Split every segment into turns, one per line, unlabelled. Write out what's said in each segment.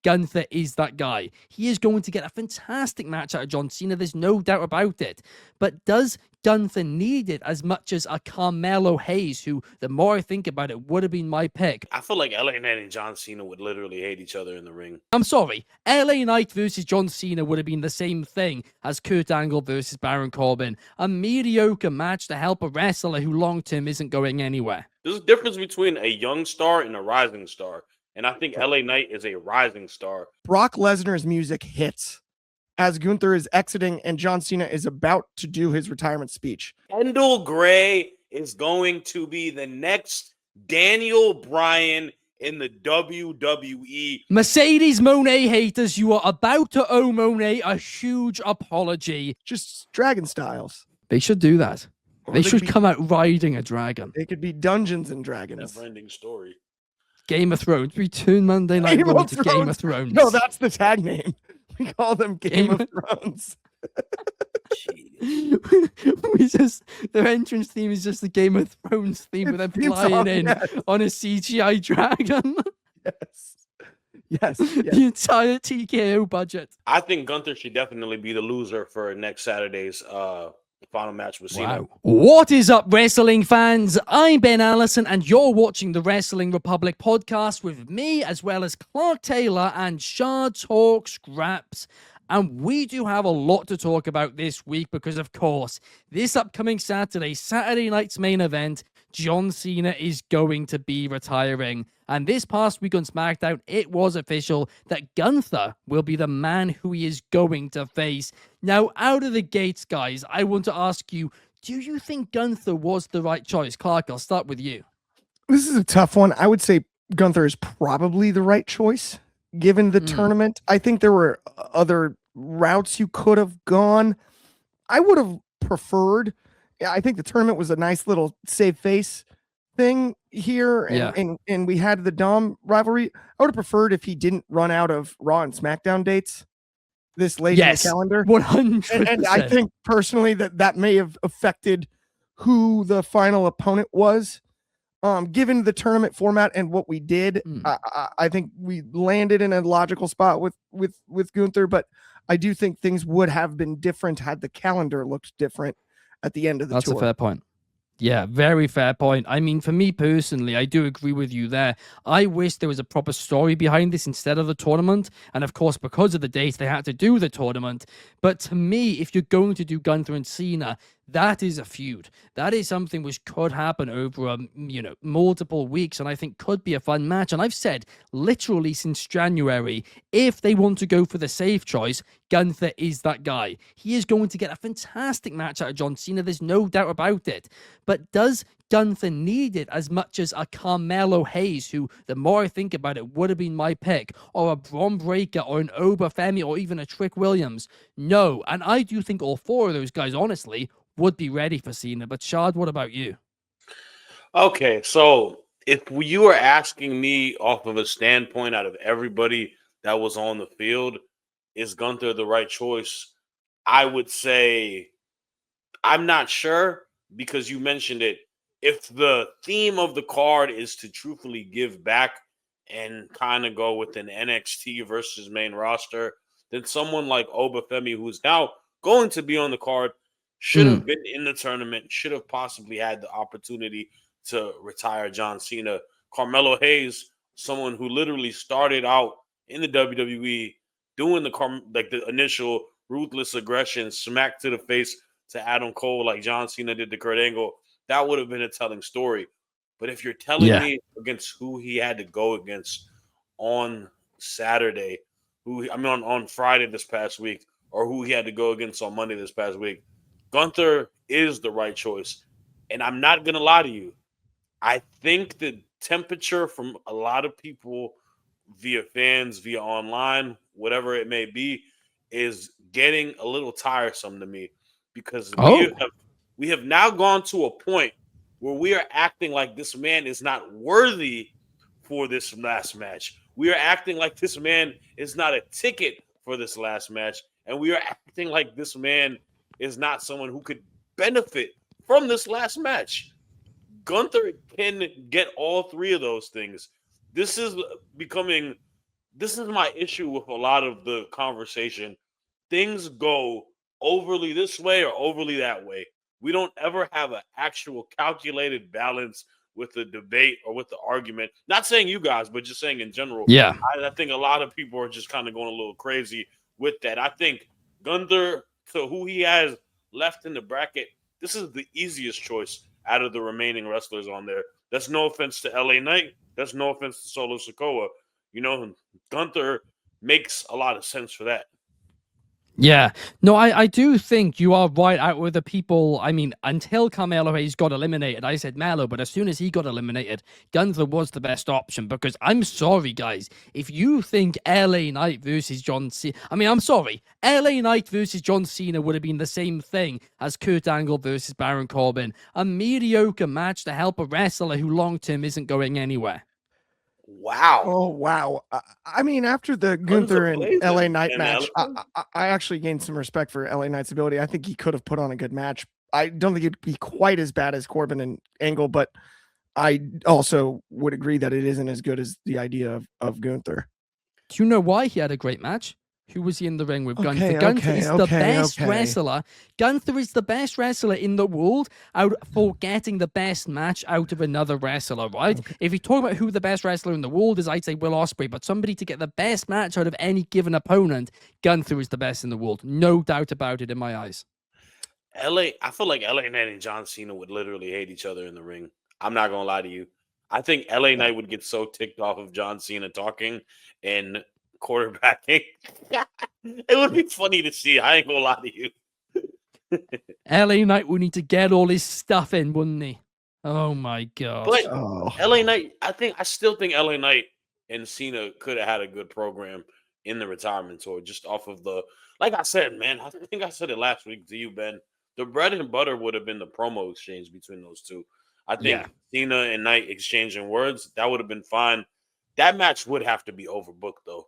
Gunther is that guy. He is going to get a fantastic match out of John Cena. There's no doubt about it. But does Gunther need it as much as a Carmelo Hayes, who, the more I think about it, would have been my pick?
I feel like LA Knight and John Cena would literally hate each other in the ring.
I'm sorry, LA Knight versus John Cena would have been the same thing as Kurt Angle versus Baron Corbin. A mediocre match to help a wrestler who long-term isn't going anywhere.
There's a difference between a young star and a rising star. And I think LA Knight is a rising star.
Brock Lesnar's music hits as Gunther is exiting and John Cena is about to do his retirement speech.
Kendal Gray is going to be the next Daniel Bryan in the WWE.
Mercedes Mone haters, you are about to owe Mone a huge apology.
Just dragon styles.
They should do that.
Or
They should come out riding a dragon.
They could be Dungeons and Dragons.
Never-ending story.
Game of Thrones. Return Monday Night Raw to Game of Thrones.
No, that's the tag name. We call them Game of Thrones.
Their entrance theme is just the Game of Thrones theme with them flying in on a CGI dragon.
Yes.
The entire TKO budget.
I think Gunther should definitely be the loser for next Saturday's final match with Cena.
Wow. What is up, wrestling fans? I'm Ben Allison, and you're watching the Wrestling Republic podcast with me, as well as Clark Taylor and Shad, Tawks, Graps. And we do have a lot to talk about this week because, of course, this upcoming Saturday night's main event, John Cena is going to be retiring. And this past week on SmackDown, it was official that Gunther will be the man who he is going to face. Now, out of the gates, guys, I want to ask you, do you think Gunther was the right choice? Clark, I'll start with you.
This is a tough one. I would say Gunther is probably the right choice, given the tournament. I think there were other routes you could have gone. I would have preferred, I think the tournament was a nice little save face thing here, and we had the Dom rivalry. I would have preferred if he didn't run out of Raw and SmackDown dates this late in the calendar.
100%.
And I think personally that may have affected who the final opponent was. Given the tournament format and what we did, I think we landed in a logical spot with Gunther, but I do think things would have been different had the calendar looked different at the end of the tour.
That's a fair point. Yeah, very fair point. I mean, for me personally, I do agree with you there. I wish there was a proper story behind this instead of the tournament. And of course, because of the dates, they had to do the tournament. But to me, if you're going to do Gunther and Cena, that is a feud. That is something which could happen over, multiple weeks, and I think could be a fun match. And I've said literally since January, if they want to go for the safe choice, Gunther is that guy. He is going to get a fantastic match out of John Cena. There's no doubt about it. But does Gunther need it as much as a Carmelo Hayes, who, the more I think about it, would have been my pick, or a Bron Breakker, or an Obafemi, or even a Trick Williams? No. And I do think all four of those guys, honestly, would be ready for Cena. But Shad, what about you?
Okay, so if you were asking me off of a standpoint out of everybody that was on the field, is Gunther the right choice? I would say I'm not sure, because you mentioned it. If the theme of the card is to truthfully give back and kind of go with an NXT versus main roster, then someone like Obafemi, who's now going to be on the card, should have been in the tournament, should have possibly had the opportunity to retire John Cena. Carmelo Hayes, someone who literally started out in the WWE doing the initial ruthless aggression, smack to the face to Adam Cole like John Cena did to Kurt Angle, that would have been a telling story. But if you're telling me against who he had to go against on Saturday, on Friday this past week, or who he had to go against on Monday this past week, Gunther is the right choice. And I'm not going to lie to you. I think the temperature from a lot of people via fans, via online, whatever it may be, is getting a little tiresome to me, because we have now gone to a point where we are acting like this man is not worthy for this last match. We are acting like this man is not a ticket for this last match. And we are acting like this man is not someone who could benefit from this last match. Gunther can get all three of those things. This is becoming this is my issue with a lot of the conversation. Things go overly this way or overly that way. We don't ever have an actual calculated balance with the debate or with the argument. Not saying you guys, but just saying in general.
Yeah.
I think a lot of people are just kind of going a little crazy with that. I think Gunther, to who he has left in the bracket, this is the easiest choice out of the remaining wrestlers on there. That's no offense to LA Knight. That's no offense to Solo Sikoa. You know, Gunther makes a lot of sense for that.
Yeah, no, I do think you are right out with the people. I mean, until Carmelo Hayes got eliminated, I said Melo, but as soon as he got eliminated, Gunther was the best option because I'm sorry, guys. If you think LA Knight versus John Cena, I mean, I'm sorry. LA Knight versus John Cena would have been the same thing as Kurt Angle versus Baron Corbin. A mediocre match to help a wrestler who long term isn't going anywhere.
Wow.
Oh, wow. I mean, after the Gunther and LA Knight match, I actually gained some respect for LA Knight's ability. I think he could have put on a good match. I don't think it'd be quite as bad as Corbin and Angle, but I also would agree that it isn't as good as the idea of Gunther.
Do you know why he had a great match? Who was he in the ring with? Gunther. Gunther is the best wrestler. Gunther is the best wrestler in the world out for getting the best match out of another wrestler, right?
Okay.
If you talk about who the best wrestler in the world is, I'd say Will Ospreay, but somebody to get the best match out of any given opponent, Gunther is the best in the world. No doubt about it in my eyes.
I feel like LA Knight and John Cena would literally hate each other in the ring. I'm not going to lie to you. I think LA Knight would get so ticked off of John Cena talking and quarterbacking. It would be funny to see. I ain't gonna lie to you.
LA Knight would need to get all his stuff in, wouldn't he? Oh my god.
But LA Knight, I still think LA Knight and Cena could have had a good program in the retirement tour, just off of the, like I said, man. I think I said it last week to you, Ben. The bread and butter would have been the promo exchange between those two. I think Cena and Knight exchanging words, that would have been fine. That match would have to be overbooked though.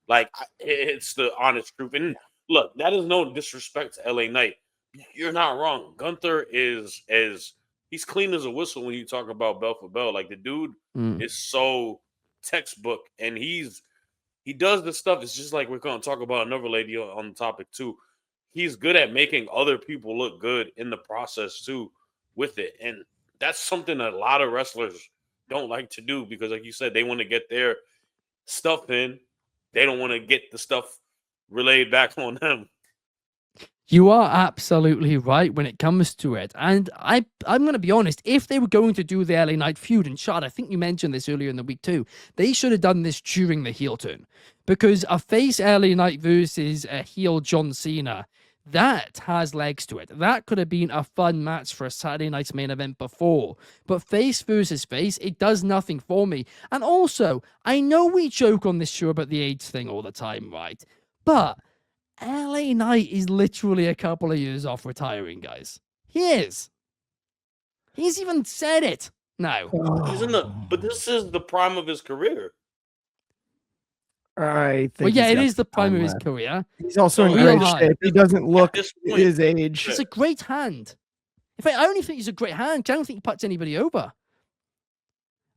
Like, it's the honest truth. And look, that is no disrespect to LA Knight. You're not wrong. Gunther he's clean as a whistle when you talk about bell for bell. Like, the dude is so textbook, and he does this stuff. It's just like we're going to talk about another lady on the topic too. He's good at making other people look good in the process too with it. And that's something that a lot of wrestlers don't like to do because, like you said, they want to get their stuff in. They don't want to get the stuff relayed back on them.
You are absolutely right when it comes to it. And I'm going to be honest, if they were going to do the LA Knight feud, and Shad, I think you mentioned this earlier in the week too, they should have done this during the heel turn. Because a face LA Knight versus a heel John Cena, that has legs to it. That could have been a fun match for a Saturday night's main event before. But face versus face, it does nothing for me. And also, I know we joke on this show about the AIDS thing all the time, right? But LA Knight is literally a couple of years off retiring, guys. He is. He's even said it now.
But this is the prime of his career.
I think.
Well, yeah, it is the prime of his career.
He's also in great shape. He doesn't look his age.
He's a great hand. In fact, I only think he's a great hand. I don't think he puts anybody over.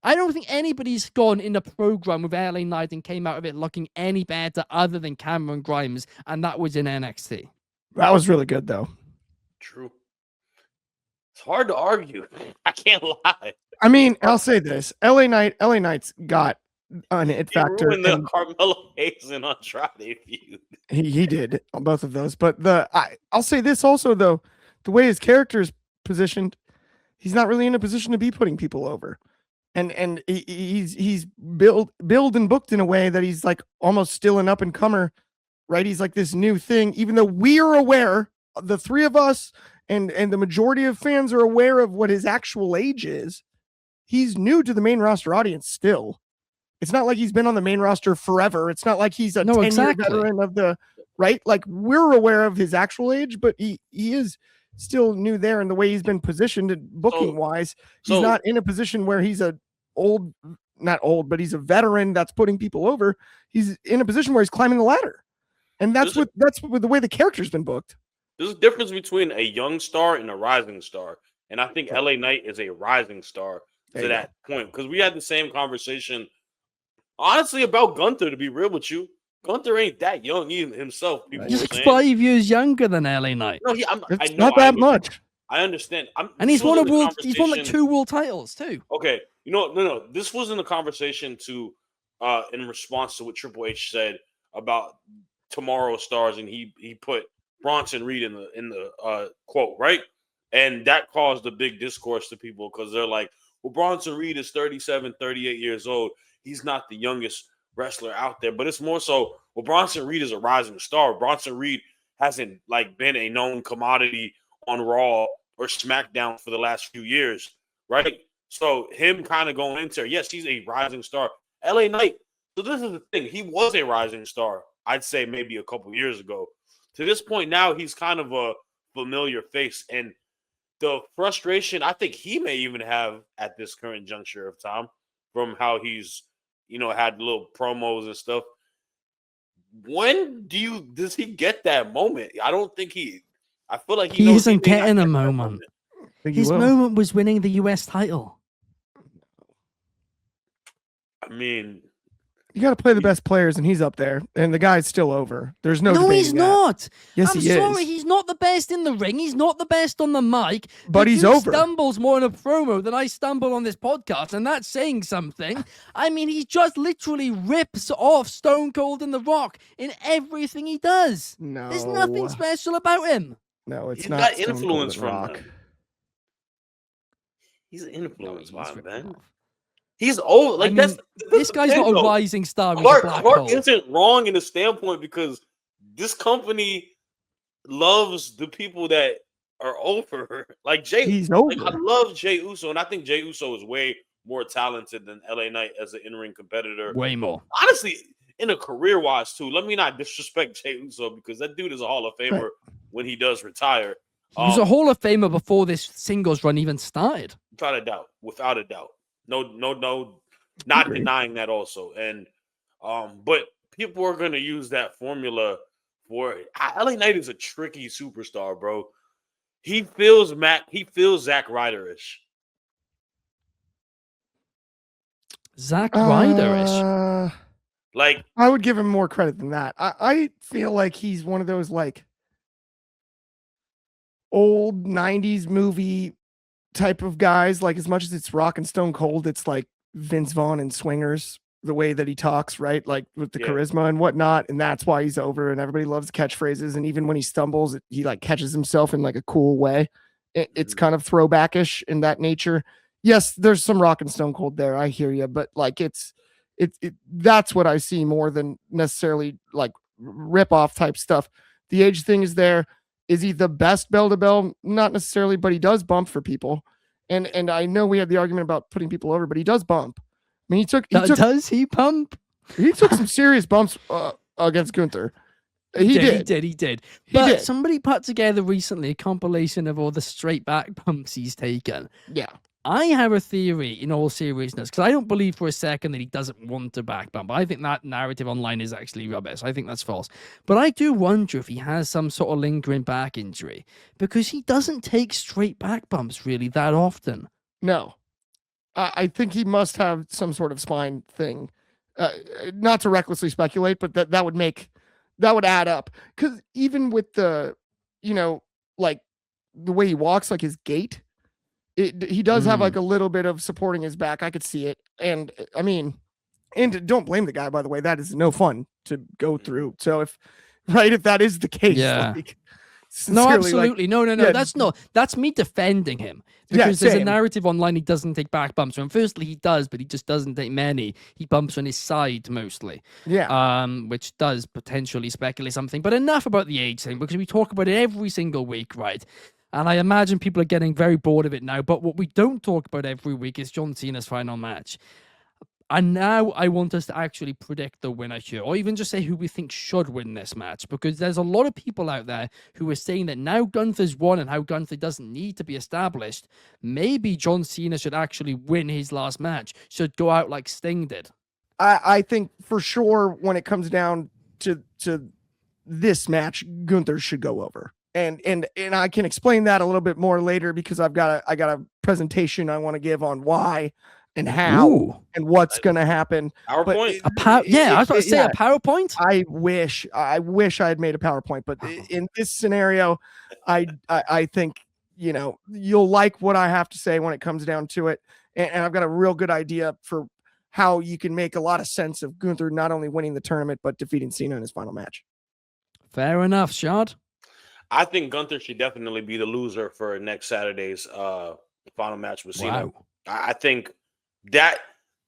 I don't think anybody's gone in a program with LA Knight and came out of it looking any better other than Cameron Grimes, and that was in NXT.
That was really good, though.
True. It's hard to argue. I can't lie.
I mean, I'll say this: LA Knight's got an it factor.
Ruined the Carmelo Hayes and Andrade feud.
He did on both of those, but I'll say this also though: the way his character is positioned, he's not really in a position to be putting people over. And he's billed and booked in a way that he's like almost still an up and comer, right? He's like this new thing, even though we are aware, the three of us and the majority of fans are aware of what his actual age is. He's new to the main roster audience still. It's not like he's been on the main roster forever. It's not like he's a 10-year veteran of the right. Like, we're aware of his actual age, but he is still new there, and the way he's been positioned booking wise, he's not in a position where he's not old, but he's a veteran that's putting people over. He's in a position where he's climbing the ladder. And that's with the way the character's been booked.
There's a difference between a young star and a rising star. And I think LA Knight is a rising star to that point. Because we had the same conversation Honestly, about Gunther, to be real with you, Gunther ain't that young even himself. People
He's
were
like
saying.
5 years younger than LA Knight.
No, I
It's
know.
not that much.
I understand.
And
This
he's
was
won
in
a
the
world. He's won like
conversation-
2 world titles too.
Okay, no. This was in the conversation to, in response to what Triple H said about tomorrow's stars, and he put Bronson Reed in the quote, right, and that caused a big discourse to people because they're like, well, Bronson Reed is 37, 38 years old. He's not the youngest wrestler out there, but it's more so. Well, Bronson Reed is a rising star. Bronson Reed hasn't like been a known commodity on Raw or SmackDown for the last few years, right? So him kind of going into, yes, he's a rising star. LA Knight. So this is the thing. He was a rising star, I'd say maybe a couple years ago. To this point now, he's kind of a familiar face. And the frustration I think he may even have at this current juncture of time from how he's, had little promos and stuff. When does he get that moment? I don't think I feel like
he
knows
isn't
may not
getting a
get that
moment.
Think he
His
will.
moment was winning the US title.
I mean,
You got to play the best players, and he's up there, and the guy's still over. There's no.
No, he's
debating that.
not.
Yes,
I'm
he
sorry,
is.
he's not the best in the ring. He's not the best on the mic.
But
The
he's
dude
over.
Stumbles more in a promo than I stumble on this podcast, and that's saying something. I mean, he just literally rips off Stone Cold and The Rock in everything he does.
No,
There's nothing special about him.
No, it's
he's
not.
got
Stone Cold
influence
and
from
Rock.
them. He's
No,
influenced
he's
by him,
ripping
man.
off.
He's old. Like
I mean,
that's
this
the
guy's
thing,
not a
though.
rising star. He's a black
Clark
hole.
isn't wrong in the standpoint because this company loves the people that are over. Like Jay,
He's
like,
over.
I love Jay Uso, and I think Jay Uso is way more talented than LA Knight as an in-ring competitor.
Way more.
Honestly, in a career-wise too. Let me not disrespect Jay Uso because that dude is a Hall of Famer when he does retire.
He was a Hall of Famer before this singles run even started.
Without a doubt. No, not
Agreed.
denying that also. And but people are gonna use that formula for it. LA Knight is a tricky superstar, bro. He feels Zack Ryder-ish.
Zack Ryder-ish.
Like
I would give him more credit than that. I feel like he's one of those like old 90s movie type of guys. Like as much as it's Rock and Stone Cold, it's like Vince Vaughn and Swingers, the way that he talks, right? Like with the charisma and whatnot. And that's why he's over and everybody loves catchphrases. And even when he stumbles, he like catches himself in like a cool way. It's kind of throwbackish in that nature. Yes, there's some Rock and Stone Cold there. I hear you, but like that's what I see more than necessarily like rip off type stuff. The age thing is there. Is he the best bell to bell? Not necessarily, but he does bump for people. And I know we had the argument about putting people over, but he does bump. I mean,
Does he pump?
He took some serious bumps against Gunther. He did.
But somebody put together recently a compilation of all the straight back bumps he's taken.
Yeah.
I have a theory in all seriousness, because I don't believe for a second that he doesn't want to back bump. I think that narrative online is actually rubbish. I think that's false. But I do wonder if he has some sort of lingering back injury, because he doesn't take straight back bumps really that often.
No. I think he must have some sort of spine thing. Not to recklessly speculate, but that would add up. Because even with the, like the way he walks, like his gait, he does have like a little bit of supporting his back. I could see it. And I mean, and don't blame the guy, by the way, that is no fun to go through. So if that is the case, like,
no, absolutely.
Like,
no, that's me defending him. Because there's a narrative online he doesn't take back bumps. And firstly, he does, but he just doesn't take many. He bumps on his side mostly.
Yeah.
Which does potentially speculate something. But enough about the age thing, because we talk about it every single week, right? And I imagine people are getting very bored of it now. But what we don't talk about every week is John Cena's final match. And now I want us to actually predict the winner here, or even just say who we think should win this match, because there's a lot of people out there who are saying that now Gunther's won and how Gunther doesn't need to be established, maybe John Cena should actually win his last match, should go out like Sting did.
I think for sure when it comes down to this match, Gunther should go over. And I can explain that a little bit more later, because I got a presentation I want to give on why and how
Ooh.
and what's going to happen. But
PowerPoint.
I was about to say
yeah,
a PowerPoint.
I wish I had made a PowerPoint, but in this scenario, I think, you know, you'll like what I have to say when it comes down to it. And I've got a real good idea for how you can make a lot of sense of Gunther not only winning the tournament, but defeating Cena in his final match.
Fair enough, Shad.
I think Gunther should definitely be the loser for next Saturday's final match with Cena.
Wow.
I think that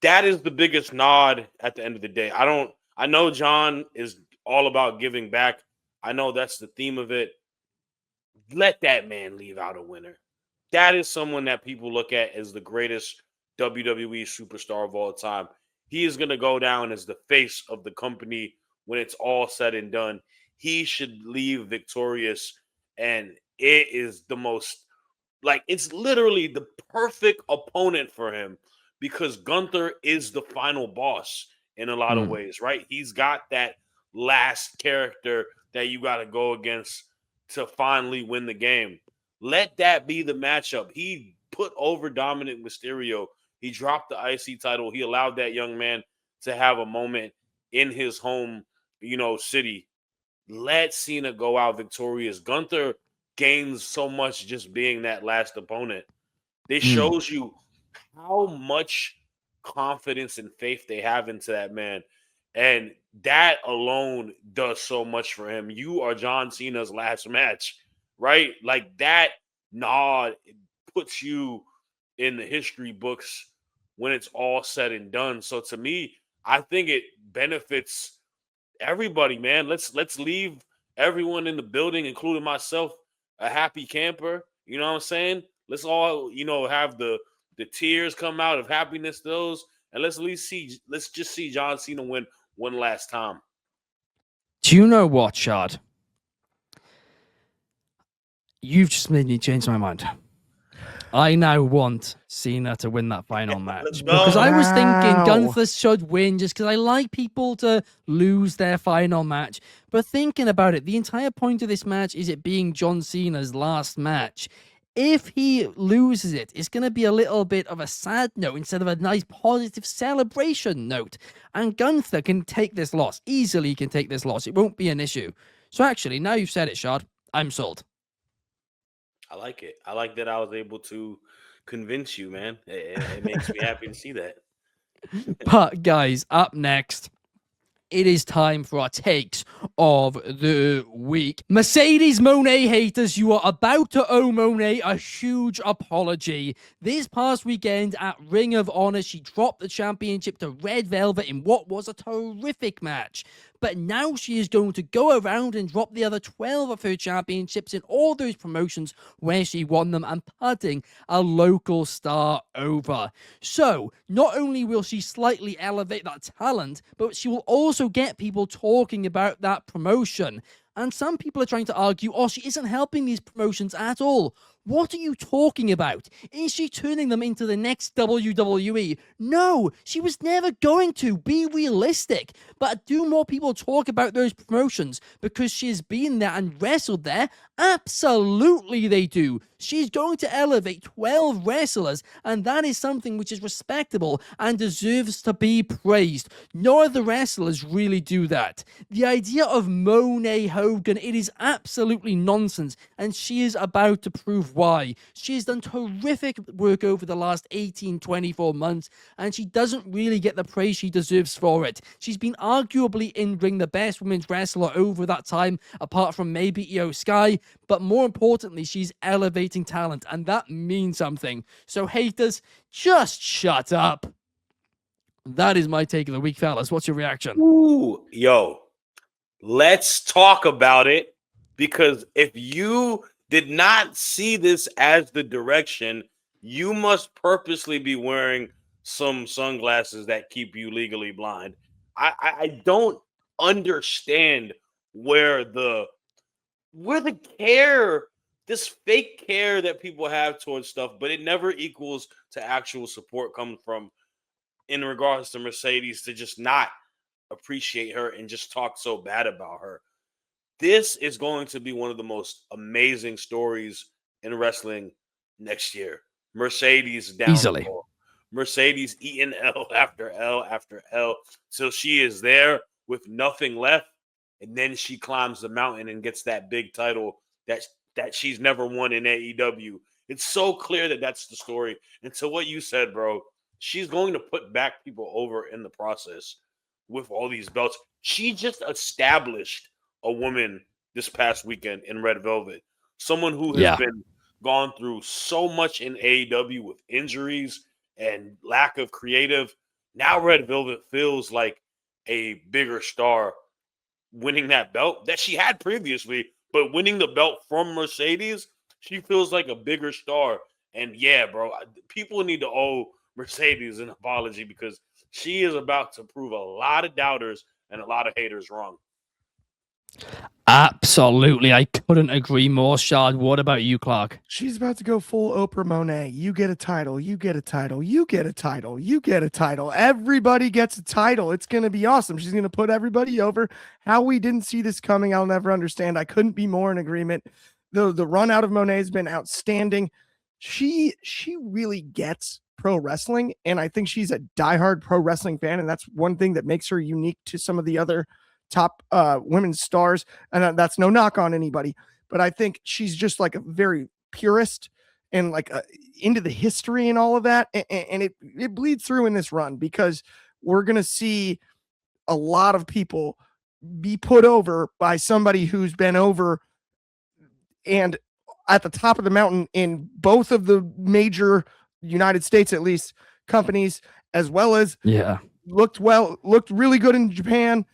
is the biggest nod at the end of the day. I know John is all about giving back. I know that's the theme of it. Let that man leave out a winner. That is someone that people look at as the greatest WWE superstar of all time. He is going to go down as the face of the company when it's all said and done. He should leave victorious, and it is the most, like, it's literally the perfect opponent for him because Gunther is the final boss in a lot of ways, right? He's got that last character that you got to go against to finally win the game. Let that be the matchup. He put over Dominic Mysterio. He dropped the IC title. He allowed that young man to have a moment in his home, city. Let Cena go out victorious. Gunther gains so much just being that last opponent. This shows you how much confidence and faith they have into that man. And that alone does so much for him. You are John Cena's last match, right? Like that nod puts you in the history books when it's all said and done. So to me, I think it benefits everybody, man. Let's leave everyone in the building, including myself, a happy camper. You know what I'm saying? Let's all, have the tears come out of happiness, those, and let's just see John Cena win one last time.
Do you know what, Shad? You've just made me change my mind. I now want Cena to win that final match because I was thinking Gunther should win just because I like people to lose their final match. But thinking about it, the entire point of this match is it being John Cena's last match. If he loses it, it's going to be a little bit of a sad note instead of a nice positive celebration note. And Gunther can take this loss. Easily can take this loss. It won't be an issue. So actually, now you've said it, Shad, I'm sold.
I like it. I like that I was able to convince you, man. It makes me happy to see that.
But guys, up next, it is time for our takes of the week. Mercedes Mone haters, you are about to owe Mone a huge apology. This past weekend at Ring of Honor, she dropped the championship to Red Velvet in what was a terrific match. But now she is going to go around and drop the other 12 of her championships in all those promotions where she won them and putting a local star over. So, not only will she slightly elevate that talent, but she will also get people talking about that promotion. And some people are trying to argue, oh, she isn't helping these promotions at all. What are you talking about? Is she turning them into the next WWE? No, she was never going to. Be realistic. But do more people talk about those promotions because she's been there and wrestled there? Absolutely they do. She's going to elevate 12 wrestlers, and that is something which is respectable and deserves to be praised. No other wrestlers really do that. The idea of Monet Hogan, it is absolutely nonsense, and she is about to prove why. She has done terrific work over the last 18-24 months, and she doesn't really get the praise she deserves for it. She's been arguably in ring the best women's wrestler over that time, apart from maybe Io Sky, but more importantly, she's elevating talent, and that means something. So haters, just shut up. That is my take of the week, fellas. What's your reaction?
Ooh, yo, let's talk about it, because if you did not see this as the direction, you must purposely be wearing some sunglasses that keep you legally blind. I don't understand where the care, this fake care that people have towards stuff, but it never equals to actual support comes from in regards to Mercedes to just not appreciate her and just talk so bad about her. This is going to be one of the most amazing stories in wrestling next year. Mercedes downfall.
Easily.
Mercedes eating L after L after L till she is there with nothing left, and then she climbs the mountain and gets that big title that she's never won in AEW. It's so clear that that's the story. And to what you said, bro, she's going to put back people over in the process with all these belts. She just established a woman this past weekend in Red Velvet, someone who has been gone through so much in AEW with injuries and lack of creative. Now Red Velvet feels like a bigger star winning that belt that she had previously, but winning the belt from Mercedes, she feels like a bigger star. And yeah, bro, people need to owe Mercedes an apology because she is about to prove a lot of doubters and a lot of haters wrong.
Absolutely. I couldn't agree more, Shad. What about you, Clark?
She's about to go full Oprah Monet. You get a title. You get a title. You get a title. You get a title. Everybody gets a title. It's going to be awesome. She's going to put everybody over. How we didn't see this coming, I'll never understand. I couldn't be more in agreement. The run out of Monet has been outstanding. She really gets pro wrestling, and I think she's a diehard pro wrestling fan, and that's one thing that makes her unique to some of the other top women's stars. And that's no knock on anybody, but I think she's just like a very purist and like into the history and all of that. And it bleeds through in this run because we're going to see a lot of people be put over by somebody who's been over and at the top of the mountain in both of the major United States, at least, companies, as well as looked really good in Japan,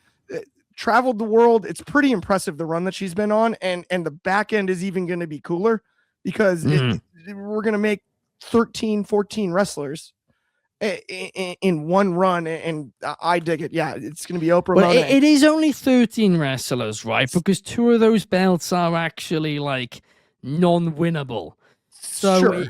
traveled the world. It's pretty impressive, the run that she's been on, and the back end is even going to be cooler because we're going to make 13, 14 wrestlers in one run, and I dig it. Yeah, it's going to be Oprah
But
Monet.
it is only 13 wrestlers, right? Because 2 of those belts are actually like non-winnable. So
Sure.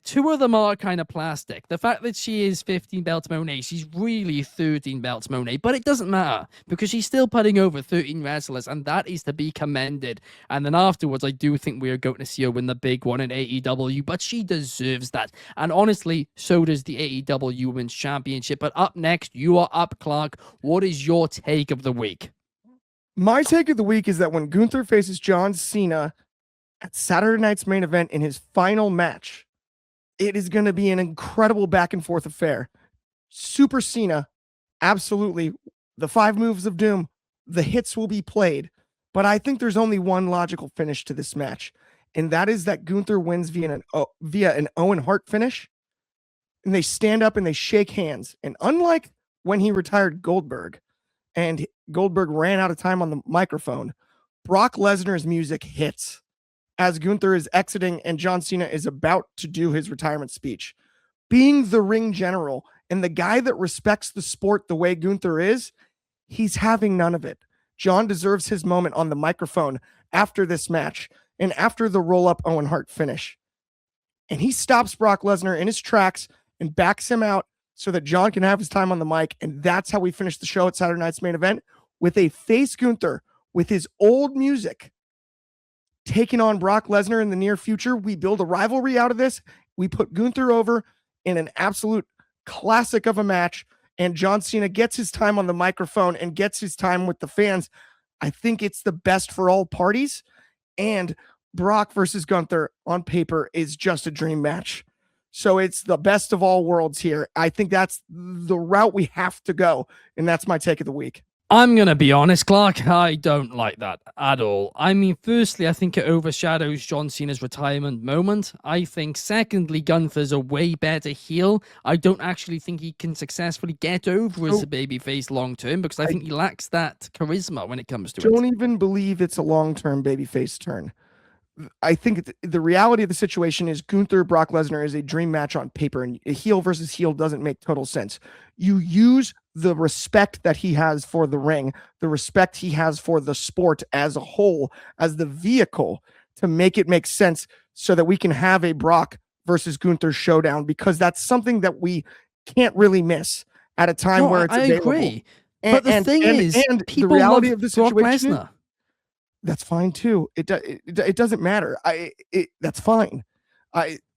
2 of them are kind of plastic. The fact that she is 15 belts Monet, she's really 13 belts Monet, but it doesn't matter because she's still putting over 13 wrestlers, and that is to be commended. And then afterwards, I do think we are going to see her win the big one in AEW, but she deserves that. And honestly, so does the AEW Women's Championship. But up next, you are up, Clark. What is your take of the week?
My take of the week is that when Gunther faces John Cena at Saturday night's main event in his final match, it is going to be an incredible back and forth affair. Super Cena, absolutely. The 5 moves of doom, the hits will be played, but I think there's only one logical finish to this match, and that is that Gunther wins via an Owen Hart finish, and they stand up and they shake hands. And unlike when he retired Goldberg, and Goldberg ran out of time on the microphone, Brock Lesnar's music hits as Gunther is exiting and John Cena is about to do his retirement speech. Being the ring general and the guy that respects the sport the way Gunther is, he's having none of it. John deserves his moment on the microphone after this match and after the roll-up Owen Hart finish. And he stops Brock Lesnar in his tracks and backs him out so that John can have his time on the mic. And that's how we finish the show at Saturday night's main event with a face Gunther with his old music taking on Brock Lesnar in the near future. We build a rivalry out of this. We put Gunther over in an absolute classic of a match, and John Cena gets his time on the microphone and gets his time with the fans. I think it's the best for all parties, and Brock versus Gunther on paper is just a dream match. So it's the best of all worlds here. I think that's the route we have to go, and that's my take of the week.
I'm going to be honest, Clark, I don't like that at all. I mean, firstly, I think it overshadows John Cena's retirement moment. I think, secondly, Gunther's a way better heel. I don't actually think he can successfully get over as a babyface long-term because I think he lacks that charisma when it comes to it.
Don't even believe it's a long-term babyface turn. I think the reality of the situation is Gunther Brock Lesnar is a dream match on paper, and a heel versus heel doesn't make total sense. You use the respect that he has for the ring, the respect he has for the sport as a whole, as the vehicle to make it make sense so that we can have a Brock versus Gunther showdown, because that's something that we can't really miss at a time where it's available.
I agree. But the thing is, people
the reality
love
of the
Brock
situation
Lesnar.
That's fine too. It doesn't matter. That's fine.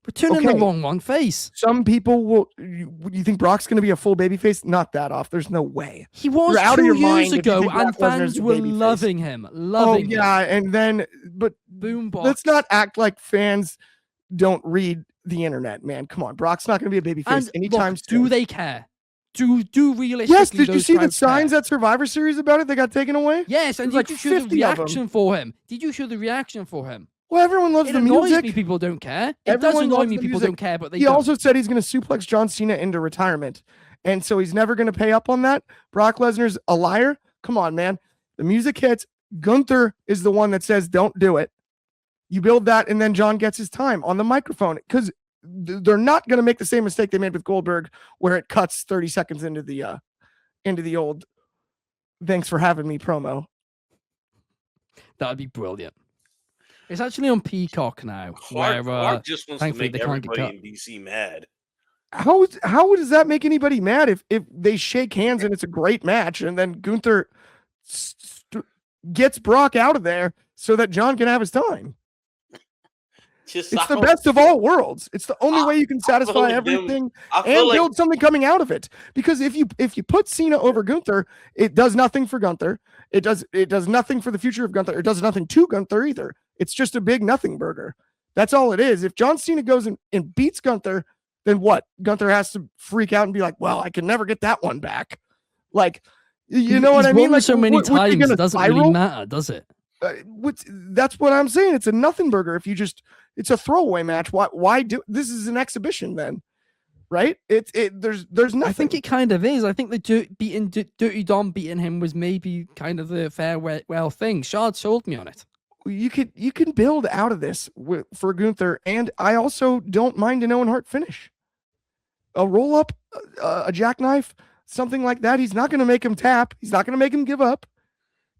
We're turning the
Okay.
wrong one face.
Some people will. You think Brock's going to be a full babyface? Not that off. There's no way.
He was
You're out of
2
your
years
mind if you
ago,
think
and
Brock Lesnar's
fans
a
were
babyface.
loving him.
Oh
Loving
yeah,
him.
and then
Boombox.
let's not act like fans don't read the internet, man. Come on, Brock's not going to be a babyface
And
anytime
look,
soon.
do they care? Do realistically?
Yes, did you
those
see the
crowds
signs
care?
at Survivor Series about it? They got taken away.
Yes, and
There's
did
like
you show the
50 of 'em.
reaction for him? Did you show the reaction for him?
Well, everyone loves
It
the
annoys
music.
me people don't care. It
Everyone
does annoy
loves
me
the
people
music.
don't care, but they
He
don't.
also said he's going to suplex John Cena into retirement, and so he's never going to pay up on that. Brock Lesnar's a liar. Come on, man. The music hits. Gunther is the one that says, "Don't do it." You build that, and then John gets his time on the microphone because they're not going to make the same mistake they made with Goldberg, where it cuts 30 seconds into the old "Thanks for having me" promo.
That would be brilliant. It's actually on Peacock now.
Clark just wants to
thankfully
make
they can't get
everybody
cut.
in DC mad.
How does that make anybody mad if they shake hands and it's a great match and then Gunther gets Brock out of there so that John can have his time? It's the best of all worlds. It's the only way you can satisfy everything and build something coming out of it. Because if you put Cena over Gunther, it does nothing for Gunther. It does nothing for the future of Gunther. It does nothing to Gunther either. It's just a big nothing burger. That's all it is. If John Cena goes and beats Gunther, then what? Gunther has to freak out and be like, "Well, I can never get that one back." Like, you know what I mean?
Like so many times, it doesn't really matter, does it?
That's what I'm saying. It's a nothing burger. If you just, it's a throwaway match. Why do this? Is an exhibition then, right? There's nothing.
I think it kind of is. I think the Dirty Dom beating him was maybe kind of the farewell thing. Shad sold me on it.
You can build out of this for Gunther, and I also don't mind an Owen Hart finish. A roll up, a jackknife, something like that. He's not going to make him tap. He's not going to make him give up.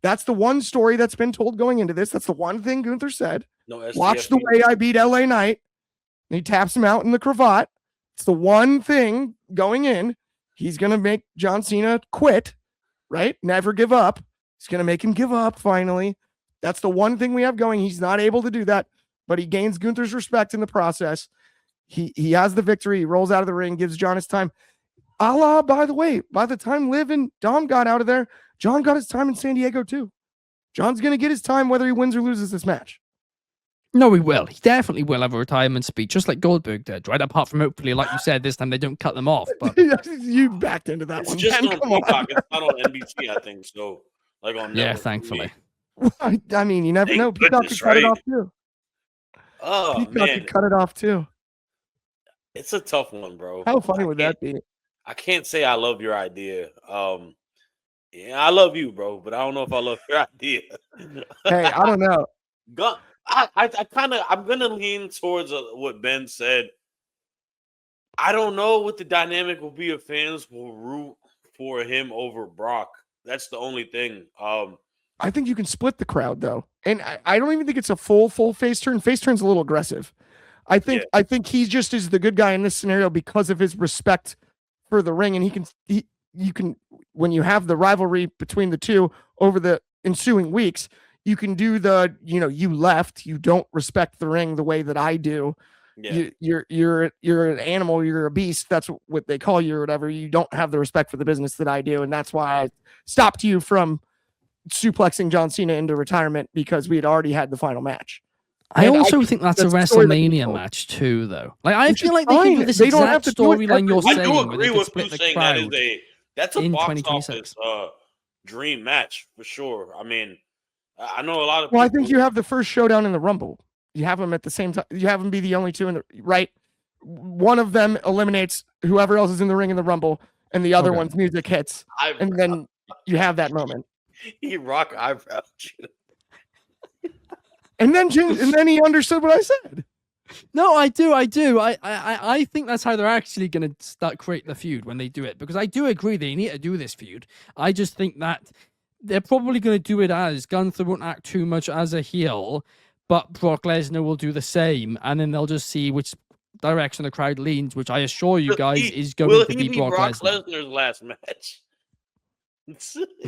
That's the one story that's been told going into this. That's the one thing Gunther said.
No,
watch the way I beat LA Knight. And he taps him out in the cravat. It's the one thing going in. He's going to make John Cena quit, right? Never give up. He's going to make him give up finally. That's the one thing we have going. He's not able to do that, but he gains Gunther's respect in the process. He has the victory. He rolls out of the ring, gives John his time. By the way, by the time Liv and Dom got out of there, John got his time in San Diego too. John's going to get his time whether he wins or loses this match.
No, he will. He definitely will have a retirement speech, just like Goldberg did, right? Apart from hopefully, like you said, this time they don't cut them off. But
you backed into that
it's
one.
Just
Ben,
on Peacock. It's not on NBC, I think. So, like on
yeah,
Network
thankfully.
I mean, you never
Thank
know. Peacock
goodness,
could cut it
right?
off too.
Oh
Peacock
man,
could cut it off too.
it's a tough one, bro.
How funny would that be?
I can't say I love your idea. Yeah, I love you, bro, but I don't know if I love your idea.
Hey, I don't know.
I'm gonna lean towards what Ben said. I don't know what the dynamic will be if fans will root for him over Brock. That's the only thing.
I think you can split the crowd though, and I don't even think it's a full face turn. Face turn's a little aggressive. I think he just is the good guy in this scenario because of his respect for the ring, and you can when you have the rivalry between the two over the ensuing weeks, you can do you left, you don't respect the ring the way that I do. Yeah. You're an animal, you're a beast. That's what they call you or whatever. You don't have the respect for the business that I do, and that's why I stopped you from suplexing John Cena into retirement because we had already had the final match.
I also think that's a WrestleMania match too, though. Like I feel like they can do this exact storyline you're saying.
I do agree with you saying that's a box office dream match for sure. I mean, I know a lot of.
Well, I think you have the first showdown in the Rumble. You have them at the same time. You have them be the only two in the right. One of them eliminates whoever else is in the ring in the Rumble, and the other one's music hits, and then you have that moment.
He rock eyebrows.
And then he understood what I said.
No, I do. I think that's how they're actually going to start create the feud when they do it, because I do agree they need to do this feud. I just think that they're probably going to do it as Gunther won't act too much as a heel, but Brock Lesnar will do the same, and then they'll just see which direction the crowd leans, which I assure you guys is going to be Brock Lesnar.
Lesnar's last match.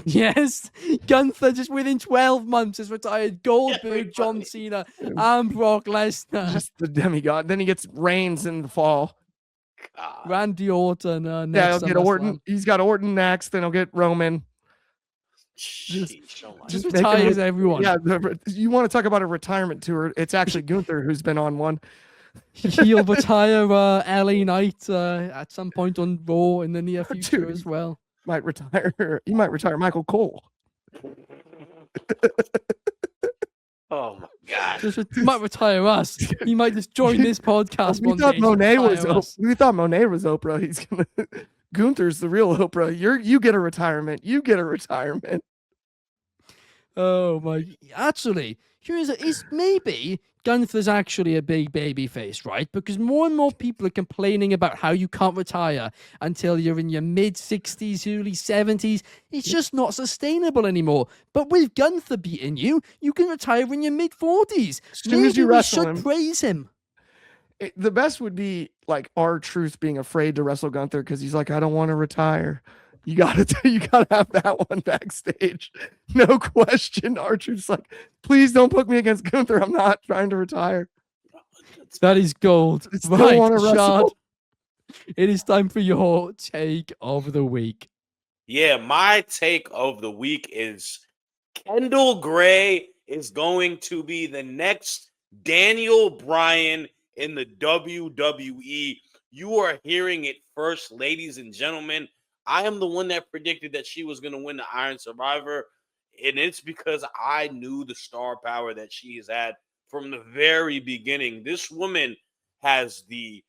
Yes, Gunther just within 12 months has retired Goldberg, John
Everybody.
Cena, and Brock Lesnar.
Just the demigod. Then he gets Reigns in the fall.
God.
Randy Orton
Yeah,
next
he'll get Orton.
SummerSlam.
He's got Orton next. Then he'll get Roman.
Sheesh, oh my
Just
Make him
retires everyone.
Yeah, you want to talk about a retirement tour? It's actually Gunther who's been on one.
He'll retire LA Knight at some point on Raw in the near future
Dude,
as well.
Might retire. He might retire Michael Cole.
Oh my God.
He might retire us. He might just join this podcast
We
one
thought
day. and
Monet was.
retire us.
We thought Monet was Oprah. He's gonna. Gunther's the real Oprah. You get a retirement. You get a retirement.
Oh my! Actually, is maybe Gunther's actually a big baby face, right? Because more and more people are complaining about how you can't retire until you're in your mid-60s, early 70s. It's just not sustainable anymore. But with Gunther beating you, you can retire in your mid-40s.
As soon as you
Maybe we
wrestle
should
him.
praise him.
The best would be like R-Truth being afraid to wrestle Gunther because he's like, I don't want to retire. You gotta have that one backstage. No question. R-Truth's like, please don't put me against Gunther. I'm not trying to retire.
That is gold.
I still
Right,
wanna
Shad.
wrestle.
It is time for your take of the week.
Yeah, my take of the week is Kendal Gray is going to be the next Daniel Bryan in the WWE. You are hearing it first, ladies and gentlemen. I am the one that predicted that she was going to win the Iron Survivor, and it's because I knew the star power that she has had from the very beginning. This woman has the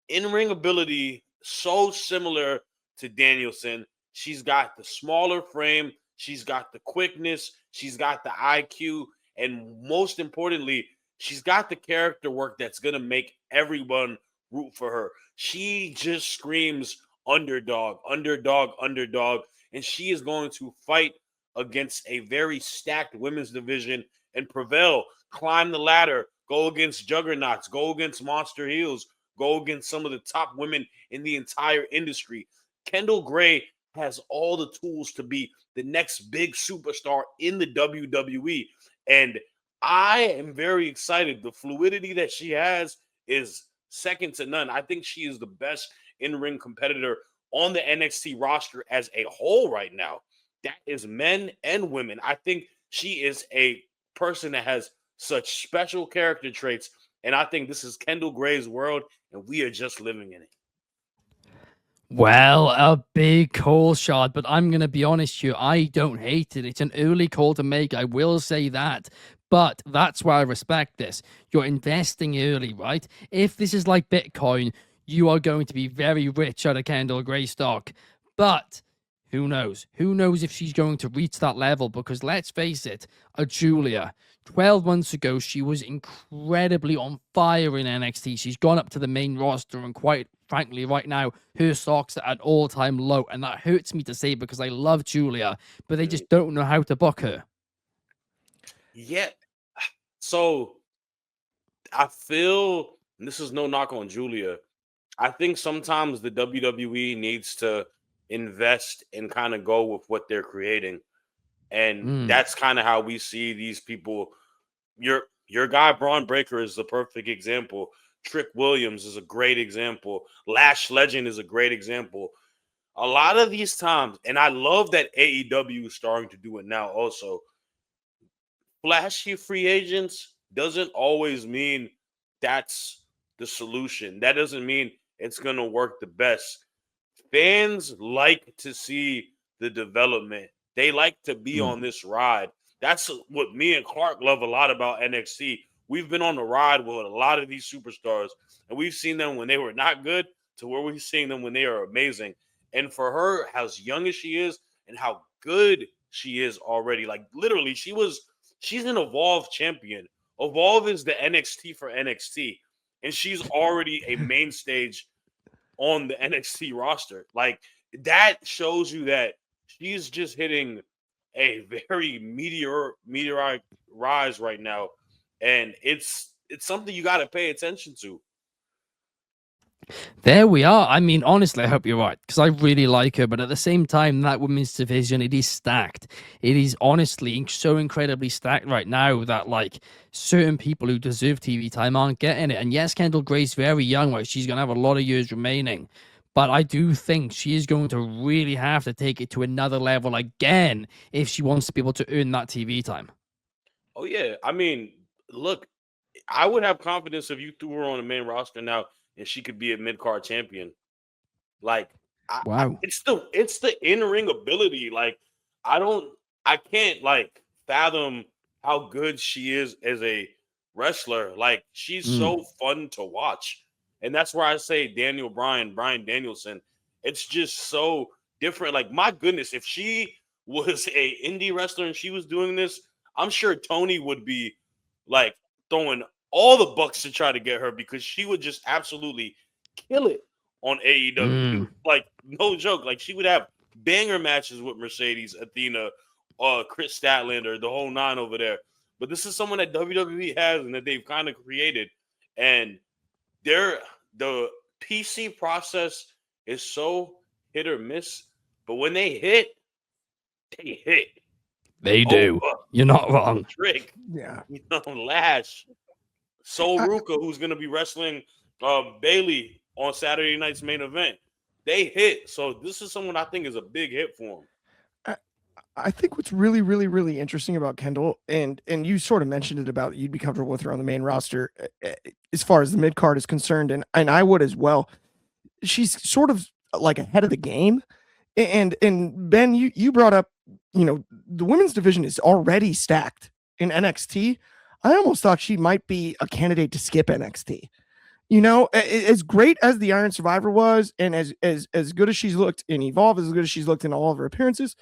in-ring ability so similar to Danielson. She's got the smaller frame, she's got the quickness, she's got the IQ, and most importantly, she's got the character work that's going to make everyone root for her. She just screams underdog, underdog, underdog, and she is going to fight against a very stacked women's division and prevail, climb the ladder, go against juggernauts, go against monster heels, go against some of the top women in the entire industry. Kendal Gray has all the tools to be the next big superstar in the WWE. And I am very excited. The fluidity that she has is second to none. I think she is the best in-ring competitor on the NXT roster as a whole right now. That is men and women. I think she is a person that has such special character traits. And I think this is Kendal Gray's world, and we are just living in it.
Well, a big call shot, but I'm going to be honest here. I don't hate it. It's an early call to make. I will say that. But that's why I respect this. You're investing early, right? If this is like Bitcoin, you are going to be very rich out of Kendal Gray stock. But who knows? Who knows if she's going to reach that level? Because let's face it, a Julia, 12 months ago, she was incredibly on fire in NXT. She's gone up to the main roster, and quite frankly, right now, her stocks are at all-time low. And that hurts me to say because I love Julia, but they just don't know how to book her.
Yeah. So I feel, and this is no knock on Julia, I think sometimes the WWE needs to invest and kind of go with what they're creating. And that's kind of how we see these people. Your guy Braun Breaker is the perfect example. Trick Williams is a great example. Lash Legend is a great example. A lot of these times, and I love that AEW is starting to do it now also. Flashy free agents doesn't always mean that's the solution. That doesn't mean it's going to work the best. Fans like to see the development. They like to be on this ride. That's what me and Clark love a lot about NXT. We've been on the ride with a lot of these superstars, and we've seen them when they were not good to where we're seeing them when they are amazing. And for her, as young as she is and how good she is already, like literally, she's an Evolve champion. Evolve is the NXT for NXT, and she's already a main stage on the NXT roster. Like that shows you that she's just hitting a very meteoric rise right now, and it's something you got to pay attention to.
There we are. I mean, honestly, I hope you're right because I really like her. But at the same time, that women's division, it is stacked. It is honestly so incredibly stacked right now that like certain people who deserve TV time aren't getting it. And yes, Kendal Gray's very young, right? She's going to have a lot of years remaining. But I do think she is going to really have to take it to another level again if she wants to be able to earn that TV time.
Oh yeah, I mean, look, I would have confidence if you threw her on the main roster now and she could be a mid card champion. Like,
Wow.
it's the in ring ability. Like, I can't like fathom how good she is as a wrestler. Like, she's so fun to watch, and that's where I say Daniel Bryan, Brian Danielson. It's just so different. Like, my goodness, if she was a indie wrestler and she was doing this, I'm sure Tony would be like throwing all the bucks to try to get her because she would just absolutely kill it on AEW. Like, no joke. Like, she would have banger matches with Mercedes, Athena, Chris Statlander, the whole nine over there. But this is someone that WWE has and that they've kind of created. And the PC process is so hit or miss. But when they hit, they hit.
They do. You're not wrong.
Trick.
Yeah.
Lash. Sol Ruka, who's going to be wrestling Bailey on Saturday night's main event. They hit. So this is someone I think is a big hit for him.
I think what's really, really, really interesting about Kendal, and you sort of mentioned it about you'd be comfortable with her on the main roster as far as the mid card is concerned, and I would as well. She's sort of like ahead of the game. And Ben, you brought up, the women's division is already stacked in NXT. I almost thought she might be a candidate to skip NXT. As great as the Iron Survivor was, and as good as she's looked in Evolve, as good as she's looked in all of her appearances,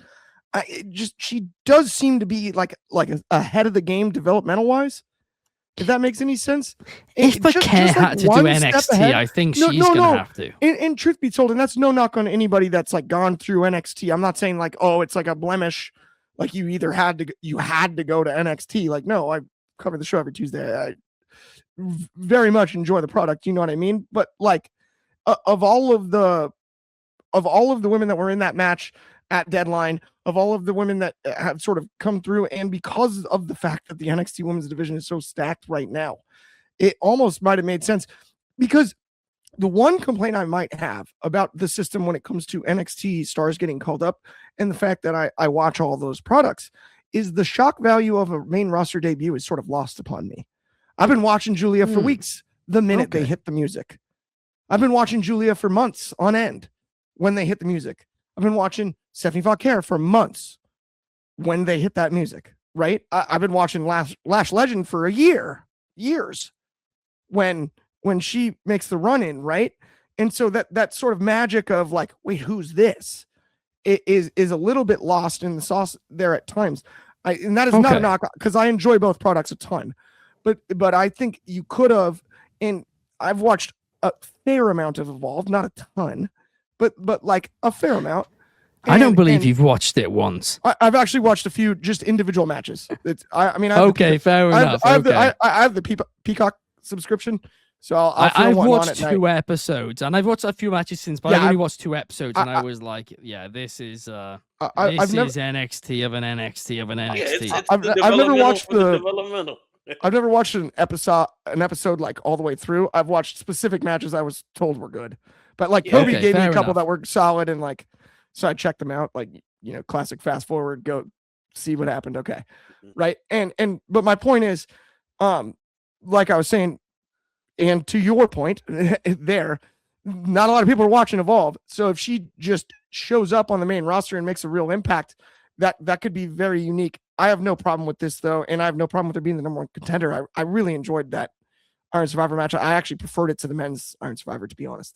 she does seem to be like ahead of the game developmental wise. If that makes any sense.
If Paquette had to do NXT, I think she's going to have to.
And truth be told, and that's no knock on anybody that's like gone through NXT. I'm not saying like, oh, it's like a blemish. Like you either had to go to NXT. Like, no, I cover the show every Tuesday. I very much enjoy the product. You know what I mean? But like of all of the women that were in that match at Deadline, of all of the women that have sort of come through, and because of the fact that the NXT women's division is so stacked right now, it almost might have made sense. Because the one complaint I might have about the system when it comes to NXT stars getting called up, and the fact that I watch all those products, is the shock value of a main roster debut is sort of lost upon me. I've been watching Julia for weeks the minute they hit the music. I've been watching Julia for months on end when they hit the music. I've been watching Stephanie Vauquer for months when they hit that music, right? I've been watching Lash Legend for years when she makes the run in, right? And so that sort of magic of like, wait, who's this? It is a little bit lost in the sauce there at times. And that is not a knock, because I enjoy both products a ton. But I think you could have, and I've watched a fair amount of Evolve, not a ton, but like a fair amount.
I don't believe you've watched it once.
I've actually watched a few just individual matches. Fair enough. I have the Peacock subscription, so
I've watched 2 episodes, and I've watched a few matches since, but I've only watched 2 episodes, and I was like, yeah, this is NXT of an NXT of an NXT.
Yeah,
I've never watched I've never watched an episode like all the way through. I've watched specific matches I was told were good, but like Kobe gave me a couple that were solid, and like, so I checked them out, like, classic fast forward, go see what happened. Okay. Right. But my point is, like I was saying, and to your point there, not a lot of people are watching Evolve. So if she just shows up on the main roster and makes a real impact, that could be very unique. I have no problem with this though. And I have no problem with her being the number 1 contender. I really enjoyed that Iron Survivor match. I actually preferred it to the men's Iron Survivor, to be honest.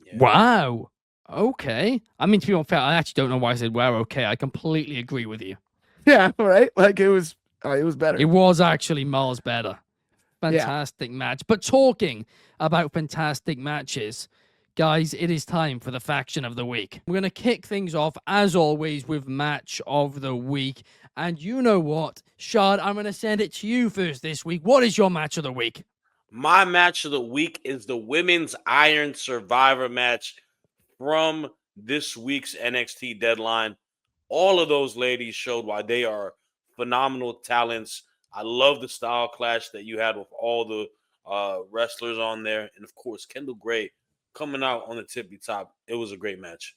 Yeah. Wow. Okay. I mean, to be fair, I actually don't know why I said wow. Okay, I completely agree with you.
Yeah, right. Like it was better.
It was actually miles better. Fantastic match. But talking about fantastic matches, guys, it is time for the faction of the week. We're going to kick things off, as always, with match of the week. And you know what, Shad, I'm going to send it to you first this week. What is your match of the week?
My match of the week is the Women's Iron Survivor match from this week's NXT deadline. All of those ladies showed why they are phenomenal talents. I love the style clash that you had with all the wrestlers on there. And of course, Kendal Gray coming out on the tippy top. It was a great match.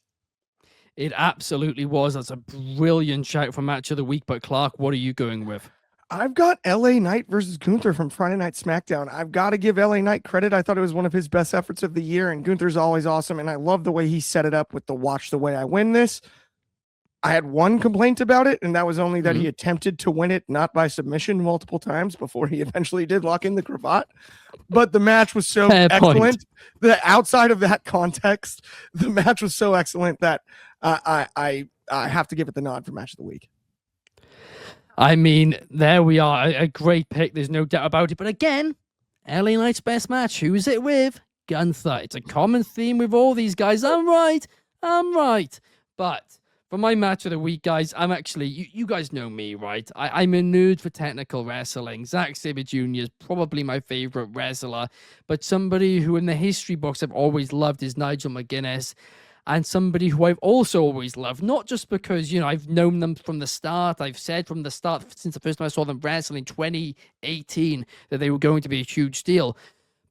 It absolutely was. That's a brilliant shout for match of the week. But Clark, what are you going with?
I've got LA Knight versus Gunther from Friday Night SmackDown. I've got to give LA Knight credit. I thought it was one of his best efforts of the year, and Gunther's always awesome. And I love the way he set it up with the watch the way I win this. I had one complaint about it, and that was only that he attempted to win it not by submission multiple times before he eventually did lock in the cravat. But the match was so excellent that outside of that context, the match was so excellent that I have to give it the nod for match of the week.
I mean, there we are. A great pick. There's no doubt about it. But again, LA Knight's best match. Who's it with? Gunther. It's a common theme with all these guys. I'm right. But for my match of the week, guys, I'm actually, you guys know me, right? I'm a nerd for technical wrestling. Zack Sabre Jr. is probably my favorite wrestler, but somebody who in the history books I've always loved is Nigel McGuinness. And somebody who I've also always loved, not just because, I've known them from the start. I've said from the start, since the first time I saw them wrestle in 2018, that they were going to be a huge deal.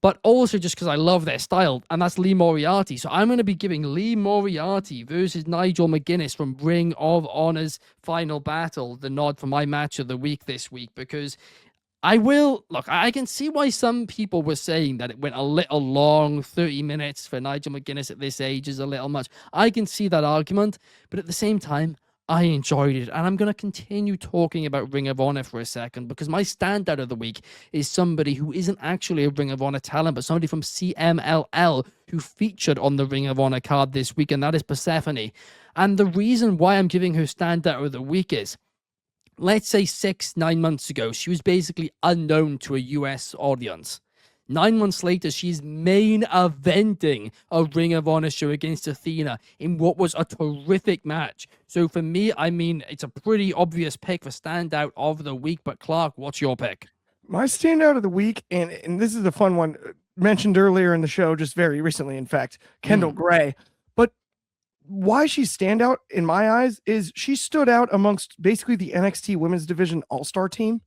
But also just because I love their style, and that's Lee Moriarty. So I'm going to be giving Lee Moriarty versus Nigel McGuinness from Ring of Honor's Final Battle the nod for my match of the week this week, because I can see why some people were saying that it went a little long. 30 minutes for Nigel McGuinness at this age is a little much. I can see that argument, but at the same time, I enjoyed it. And I'm going to continue talking about Ring of Honor for a second, because my standout of the week is somebody who isn't actually a Ring of Honor talent, but somebody from CMLL who featured on the Ring of Honor card this week, and that is Persephone. And the reason why I'm giving her standout of the week is, let's say 6-9 months ago, she was basically unknown to a US audience. 9 months later, she's main eventing a Ring of Honor show against Athena in what was a terrific match. So for me, I mean, it's a pretty obvious pick for standout of the week. But Clark, what's your pick?
My standout of the week, and this is a fun one, mentioned earlier in the show, just very recently, in fact, Kendal Gray. But why she standout in my eyes is she stood out amongst basically the NXT Women's Division All-Star team.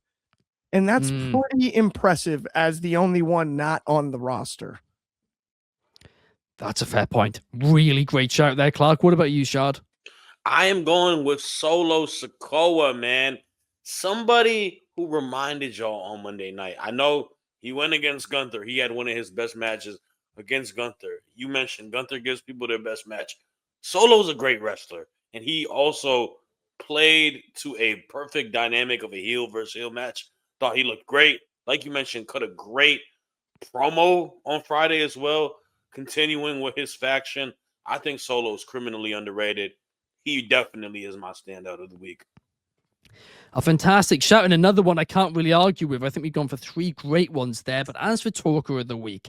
And that's pretty impressive as the only one not on the roster.
That's a fair point. Really great shout there, Clark. What about you, Shad?
I am going with Solo Sikoa, man. Somebody who reminded y'all on Monday night. I know he went against Gunther. He had one of his best matches against Gunther. You mentioned Gunther gives people their best match. Solo's a great wrestler, and he also played to a perfect dynamic of a heel versus heel match. Thought he looked great. Like you mentioned, cut a great promo on Friday as well, continuing with his faction. I think Solo is criminally underrated. He definitely is my standout of the week.
A fantastic shout, and another one I can't really argue with. I think we've gone for 3 great ones there. But as for Talker of the Week,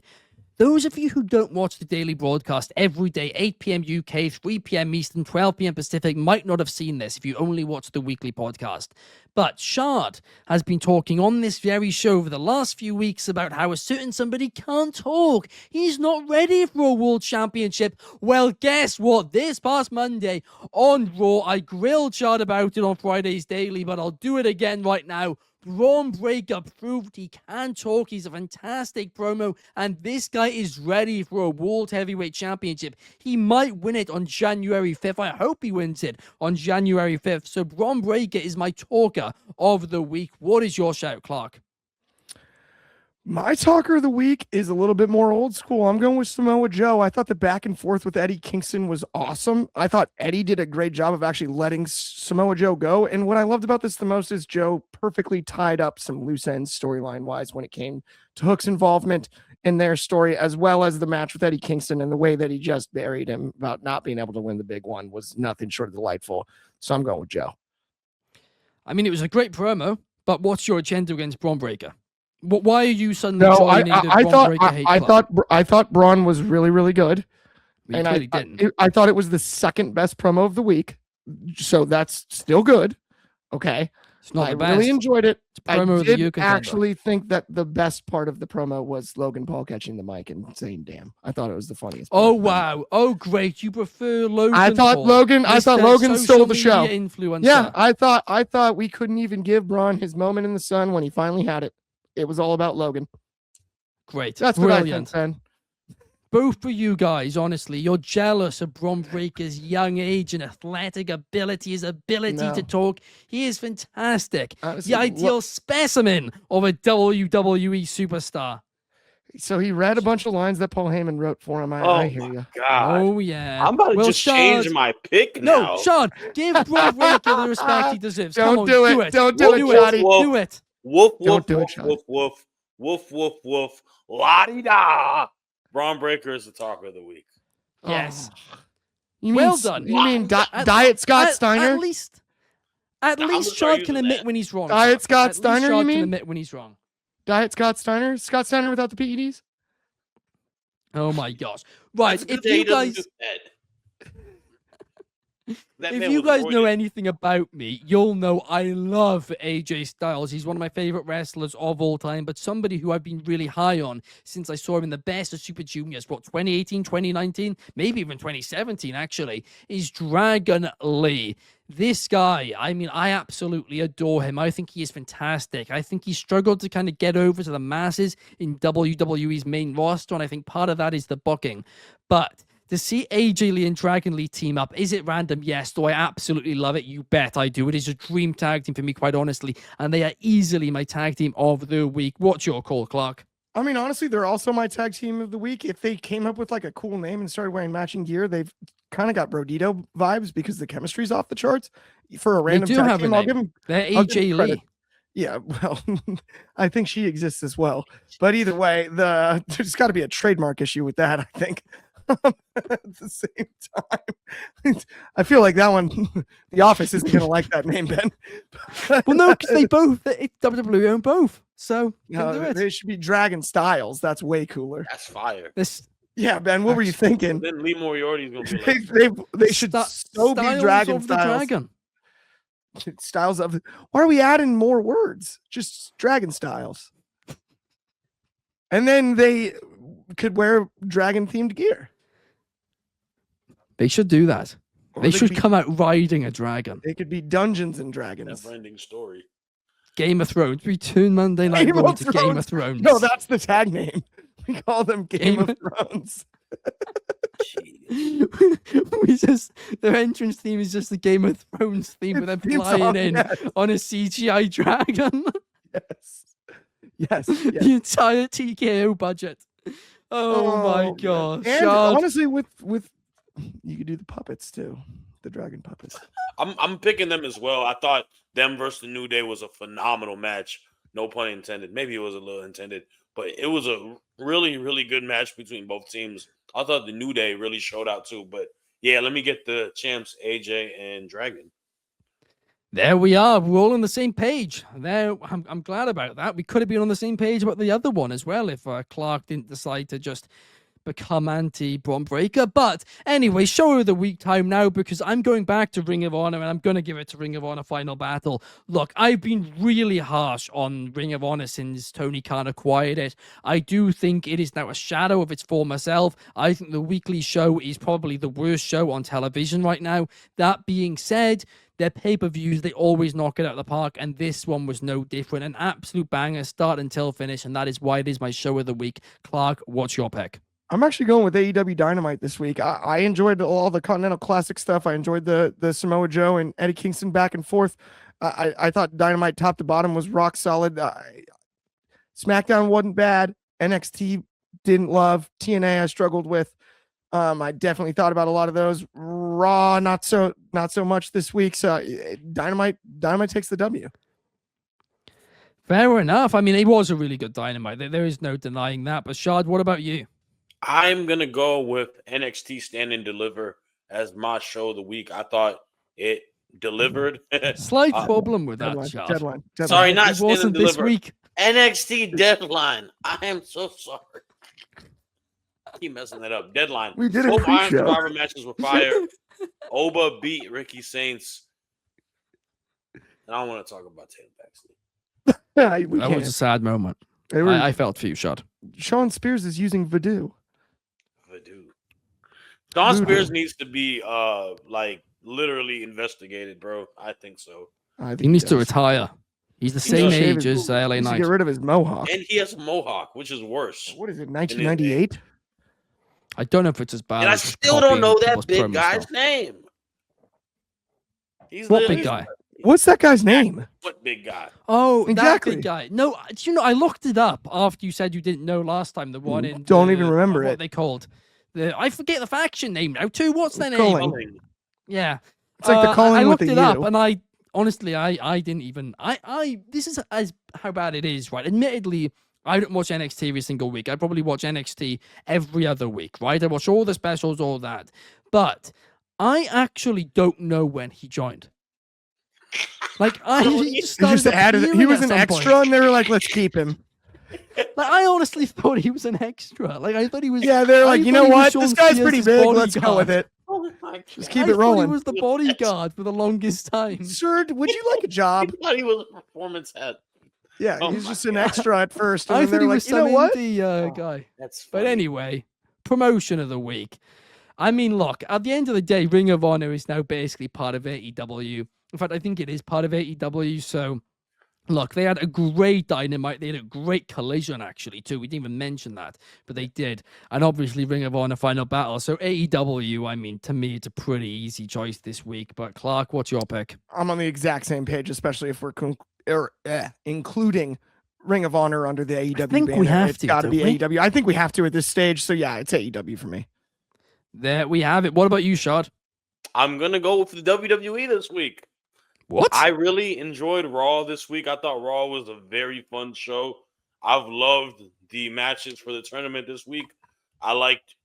those of you who don't watch the daily broadcast every day, 8 p.m. UK, 3 p.m. Eastern, 12 p.m. Pacific, might not have seen this if you only watch the weekly podcast. But Shad has been talking on this very show for the last few weeks about how a certain somebody can't talk. He's not ready for a world championship. Well, guess what? This past Monday on Raw, I grilled Shad about it on Friday's Daily, but I'll do it again right now. Braun Breaker proved he can talk. He's a fantastic promo, and this guy is ready for a World Heavyweight Championship. He might win it on January 5th. I hope he wins it on January 5th. So Braun Breaker is my talker of the week. What is your shout, Clark?
My talker of the week is a little bit more old school. I'm going with Samoa Joe. I thought the back and forth with Eddie Kingston was awesome. I thought Eddie did a great job of actually letting Samoa Joe go. And what I loved about this the most is Joe perfectly tied up some loose ends storyline wise when it came to Hook's involvement in their story, as well as the match with Eddie Kingston, and the way that he just buried him about not being able to win the big one was nothing short of delightful. So I'm going with Joe.
I mean, it was a great promo, but what's your agenda against Braun Breaker? Why are you suddenly joining the Braun Breaker hate club?
I thought Braun was really, really good.
Well, and
I thought it was the second best promo of the week. So that's still good. Okay.
It's not
I
the best.
really enjoyed it.
It's
I
promo of the year
did
contender.
actually think that the best part of the promo was Logan Paul catching the mic and saying "damn." I thought it was the funniest.
Oh
part.
wow! Oh great! You prefer Logan?
I thought
Paul,
Logan. I thought
Mr.
Logan stole the
social
show.
media Influencer.
Yeah, I thought we couldn't even give Braun his moment in the sun when he finally had it. It was all about Logan.
Great.
That's
Brilliant.
what I think, Ben.
Both for you guys, honestly, you're jealous of Braun Breaker's young age and athletic ability, his ability
No.
to talk. He is fantastic.
Honestly,
The ideal specimen of a WWE superstar.
So he read a bunch of lines that Paul Heyman wrote for him. I hear you.
God.
Oh yeah.
I'm about to
Well,
just change
Shad-
my pick now.
No, Shad, give Braun Breaker the respect he deserves.
Don't
Come on,
do
do
it.
it.
Don't do it, Shotty.
Do it.
Woof,
Don't
woof,
do it,
woof,
Shad.
woof, woof, woof, woof, woof. La-di-da. Braun Breaker is the talk of the week.
Yes.
Oh. You mean,
Well done.
You mean
At-
Diet Scott Steiner?
At least
I'm gonna start
Shad
using
can admit
that.
when he's wrong.
Diet
Shad.
Scott
At least
Steiner, you
Shad
mean?
can admit when he's wrong.
Diet Scott Steiner? Scott Steiner without the PEDs?
Oh my gosh. Right,
That's a good
if
day he
you
doesn't
guys
do that. That
if
man
you
was
guys know
roided.
anything about me, you'll know I love AJ Styles. He's one of my favorite wrestlers of all time, but somebody who I've been really high on since I saw him in the best of Super Juniors, 2018, 2019, maybe even 2017, actually, is Dragon Lee. This guy, I mean, I absolutely adore him. I think he is fantastic. I think he struggled to kind of get over to the masses in WWE's main roster, and I think part of that is the booking. But to see AJ Lee and Dragon Lee team up, is it random? Yes. Do I absolutely love it? You bet I do. It is a dream tag team for me, quite honestly, and they are easily my tag team of the week. What's your call, Clark?
I mean, honestly, they're also my tag team of the week. If they came up with like a cool name and started wearing matching gear, they've kind of got Brodito vibes because the chemistry's off the charts. For a random
They do
tag
have a
team, I'll
name.
give them.
They're
I'll give
AJ
them credit.
Lee.
Yeah, well, I think she exists as well. But either way, there's got to be a trademark issue with that, I think. At the same time, I feel like that one, The Office isn't going to like that name, Ben.
Well, no, because WWE own both. So, can do it.
They should be Dragon Styles. That's way cooler.
That's fire.
Yeah, Ben, what were you thinking?
Then Lee Moriarty's gonna be like,
They should so be Dragon
of the
Styles.
Dragon.
Styles of. Why are we adding more words? Just Dragon Styles. And then they could wear dragon themed gear.
They should do that.
Or
They
could
should
be-
come out riding a dragon.
They could be Dungeons and Dragons.
never-ending story.
Game of Thrones. We turn Monday Night
Game
Raw
of
to Game of
Thrones.
Thrones.
No, that's the tag name. We call them Game
Game
of
of-
Thrones.
Their entrance theme is just the Game of Thrones theme with them
Theme
flying
song,
in
yes.
on a CGI dragon.
Yes. Yes.
The entire TKO budget. Oh my
man.
gosh.
And
Shad.
honestly, with you could do the puppets too. The dragon puppets.
I'm picking them as well. I thought them versus the New Day was a phenomenal match. No pun intended. Maybe it was a little intended, but it was a really, really good match between both teams. I thought the New Day really showed out too. But yeah, let me get the champs, AJ and Dragon.
There we are. We're all on the same page. I'm glad about that. We could have been on the same page about the other one as well if Clark didn't decide to just become anti-Braun Breaker. But anyway, show of the week time now, because I'm going back to Ring of Honor and I'm going to give it to Ring of Honor Final Battle. Look, I've been really harsh on Ring of Honor since Tony Khan acquired it. I do think it is now a shadow of its former self. I think the weekly show is probably the worst show on television right now. That being said, their pay-per-views, they always knock it out of the park, and this one was no different. An absolute banger, start until finish, and that is why it is my show of the week. Clark, what's your pick?
I'm actually going with AEW Dynamite this week. I enjoyed all the Continental Classic stuff. I enjoyed the Samoa Joe and Eddie Kingston back and forth. I thought Dynamite top to bottom was rock solid. SmackDown wasn't bad. NXT didn't love. TNA I struggled with. I definitely thought about a lot of those. Raw, not so much this week. So Dynamite takes the W.
Fair enough. I mean, it was a really good Dynamite. There is no denying that. But Shad, what about you?
I'm going to go with NXT Stand and Deliver as my show of the week. I thought it delivered.
Slight problem with that,
Deadline,
Shad.
deadline.
Sorry, not
It
Stand and
wasn't this
Deliver.
week.
NXT Deadline. I am so sorry. I keep messing that up. Deadline.
We did a
Both Iron
pre-show.
Survivor matches were fire. Oba beat Ricky Saints. And I don't want to talk about Tatum Paxley.
We
That
can't.
was a sad moment.
They were-
I felt for you, Shad.
Sean Spears is using voodoo.
Sean
Voodoo.
Spears needs to be like literally investigated, bro. I think so.
I think
He needs to
does.
retire. He's the
He
same
does.
age
He
as LA
needs to
Knight.
get rid of his mohawk.
And he has a mohawk, which is worse.
What is it, 1998?
I don't know if it's as bad.
And I
as just
still don't
copying
know
people's
that big
promo
guy's
stuff.
name. He's
What
the-
big
he's-
guy?
What's that guy's name?
What big guy?
Oh,
Exactly.
that big guy. No, do you know? I looked it up after you said you didn't know last time. The one in
Don't even remember
what
it.
they called. I forget the faction name now too. What's their name?
Culling.
Yeah,
It's like the
I
calling with
looked
a
it up,
U.
and I honestly, I didn't even. This is as how bad it is, right? Admittedly, I don't watch NXT every single week. I probably watch NXT every other week, right? I watch all the specials, all that, but I actually don't know when he joined. Like he just
He just
started
added. He
appearing
was
at
an
some
extra,
point.
and they were like, "Let's keep him."
Like I honestly thought he was an extra. Like I thought he was.
Yeah, they're
I
like, you
thought
know
he was
what?
Sean
This guy's pretty
Spears'
big. Let's go with
bodyguard.
it.
Oh my
Just
God.
keep
I
it
thought
rolling.
he was the bodyguard for the longest time.
Sir, would you like a job?
I thought he was a performance head.
Yeah,
Oh
he's
my
just an
God.
extra at first, and
Oh,
I
then
thought
they're
he was
like, you know
some
what?
indie guy.
That's
But
funny.
anyway, promotion of the week. I mean, look, at the end of the day, Ring of Honor is now basically part of AEW. In fact, I think it is part of AEW. So, look, they had a great Dynamite. They had a great Collision, actually, too. We didn't even mention that, but they did. And obviously, Ring of Honor Final Battle. So, AEW, I mean, to me, it's a pretty easy choice this week. But, Clark, what's your pick?
I'm on the exact same page, especially if we're including Ring of Honor under the AEW
think
banner.
we have
It's
to,
got to
don't
be
we?
AEW. I think we have to at this stage. So yeah, it's AEW for me.
There we have it. What about you, Shad?
I'm gonna go with the WWE this week.
What?
I really enjoyed Raw this week. I thought Raw was a very fun show. I've loved the matches for the tournament this week. I liked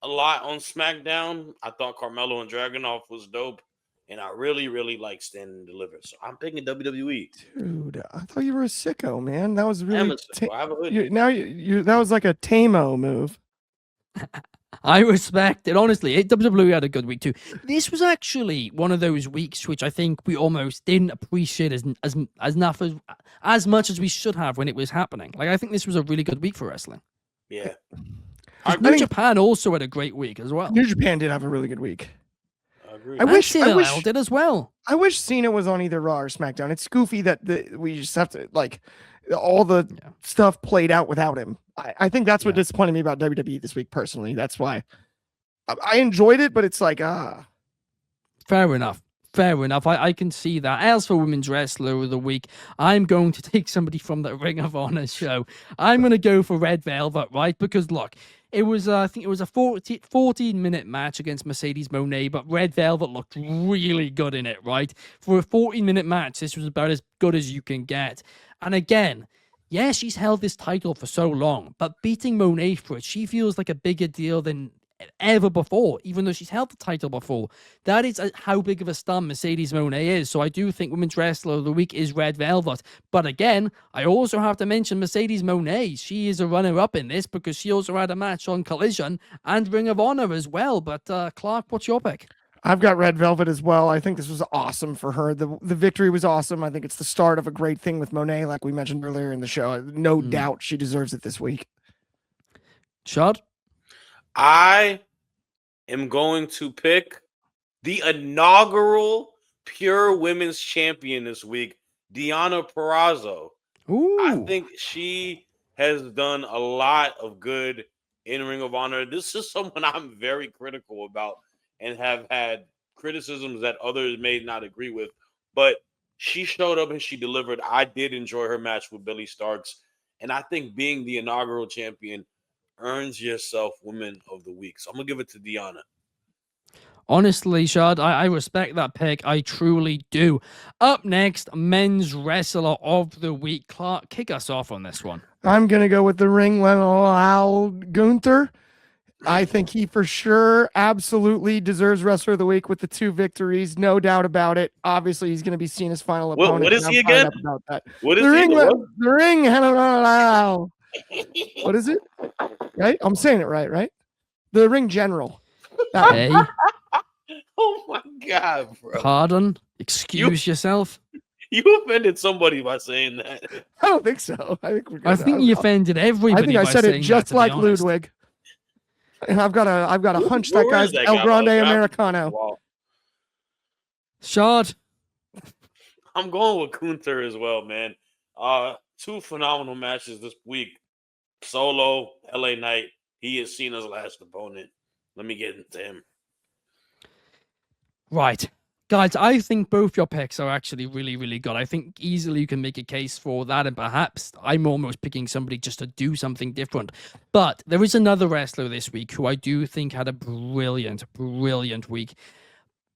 a lot on SmackDown. I thought Carmelo and Dragunov was dope. And I really, really like Stand and Deliver. So I'm picking WWE.
Dude, I thought you were a sicko, man. That was
I
really
am a sicko. I have a hoodie.
that was like a Tamo move.
I respect it. Honestly, WWE had a good week too. This was actually one of those weeks which I think we almost didn't appreciate as much as we should have when it was happening. Like I think this was a really good week for wrestling.
Yeah.
New Japan also had a great week as well.
New Japan did have a really good week.
I agree.
I wish
CLL did as well.
I wish Cena was on either Raw or SmackDown. It's goofy that we just have to like all the stuff played out without him. I think that's what disappointed me about WWE this week personally. That's why I enjoyed it, but it's like
Fair enough. Fair enough. I can see that. As for Women's Wrestler of the Week, I'm going to take somebody from the Ring of Honor show. I'm going to go for Red Velvet, right? Because look, it was I think it was a 14-minute match against Mercedes Mone, but Red Velvet looked really good in it, right? For a 14-minute match, this was about as good as you can get. And again, yeah, she's held this title for so long, but beating Monet for it, she feels like a bigger deal than ever before, even though she's held the title before. That is how big of a star Mercedes Mone is. So I do think Women's Wrestler of the Week is Red Velvet. But again, I also have to mention Mercedes Mone. She is a runner-up in this because she also had a match on Collision and Ring of Honor as well. But Clark, what's your pick?
I've got Red Velvet as well. I think this was awesome for her. The victory was awesome. I think it's the start of a great thing with Monet, like we mentioned earlier in the show. No doubt she deserves it this week.
Shad?
I am going to pick the inaugural Pure Women's Champion this week, Deonna Purrazzo.
Ooh.
I think she has done a lot of good in Ring of Honor. This is someone I'm very critical about and have had criticisms that others may not agree with. But she showed up and she delivered. I did enjoy her match with Billy Starks. And I think being the inaugural champion earns yourself Women of the Week. So I'm going to give it to Deonna.
Honestly, Shad, I respect that pick. I truly do. Up next, Men's Wrestler of the Week. Clark, kick us off on this one.
I'm going to go with the ring allow Gunther. I think he for sure absolutely deserves Wrestler of the Week with the 2 victories. No doubt about it. Obviously, he's going to be seen as final opponent.
What is he again?
About that.
What is
the
he?
ring, the ring allow. What is it? Right? I'm saying it right? The ring general.
Hey,
Oh my God, bro.
pardon? Excuse yourself?
You offended somebody by saying that.
I don't think so. I think we're good.
I think he offended everybody.
I think I
by
said it
saying
just
that, to be
like
honest.
Ludwig. And I've got a hunch that
Where
guy's
is that
El
guy?
Grande
Okay,
Americano.
wow.
Shad.
I'm going with Gunther as well, man. Two phenomenal matches this week. Solo, LA Knight. He is Cena's last opponent. Let me get into him.
Right. Guys, I think both your picks are actually really, really good. I think easily you can make a case for that, and perhaps I'm almost picking somebody just to do something different. But there is another wrestler this week who I do think had a brilliant, brilliant week.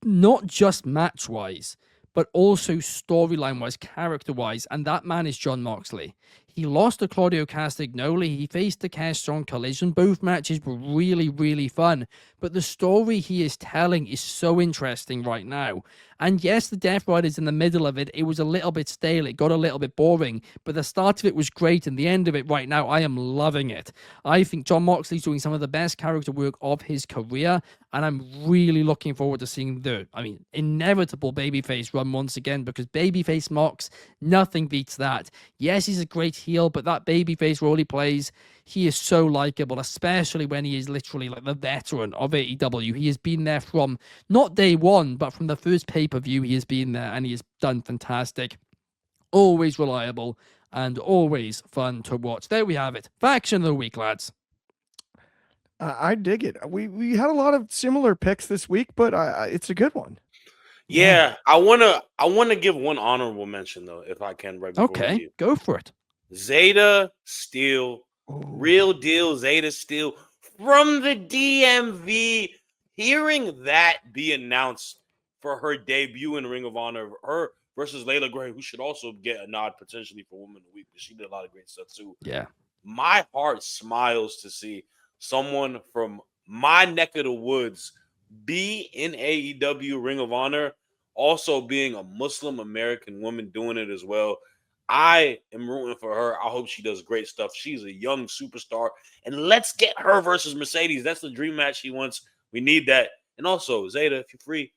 Not just match-wise, but also storyline-wise, character-wise, and that man is Jon Moxley. He lost to Claudio Castagnoli. He faced the Cash Strong Collision. Both matches were really, really fun. But the story he is telling is so interesting right now. And yes, the Death Rider's in the middle of it. It was a little bit stale. It got a little bit boring. But the start of it was great. And the end of it right now, I am loving it. I think Jon Moxley's doing some of the best character work of his career. And I'm really looking forward to seeing the, inevitable babyface run once again. Because babyface Mox, nothing beats that. Yes, he's a great heel, but that babyface role he plays, he is so likable, especially when he is literally like the veteran of AEW. He has been there from not day one, but from the first pay-per-view he has been there, and he has done fantastic. Always reliable and always fun to watch. There we have it. Faction of the week, lads.
I dig it. We had a lot of similar picks this week, but it's a good one.
Yeah, I wanna give one honorable mention though, if I can, right before we
Okay,
leave.
go for it.
Zeta Steel, real deal Zeta Steel from the DMV. Hearing that be announced for her debut in Ring of Honor, her versus Layla Gray, who should also get a nod potentially for Woman of the Week, because she did a lot of great stuff too.
Yeah.
My heart smiles to see someone from my neck of the woods be in AEW Ring of Honor, also being a Muslim American woman doing it as well. I am rooting for her. I hope she does great stuff. She's a young superstar, and let's get her versus Mercedes. That's the dream match she wants. We need that. And also, Zeta, if you're free,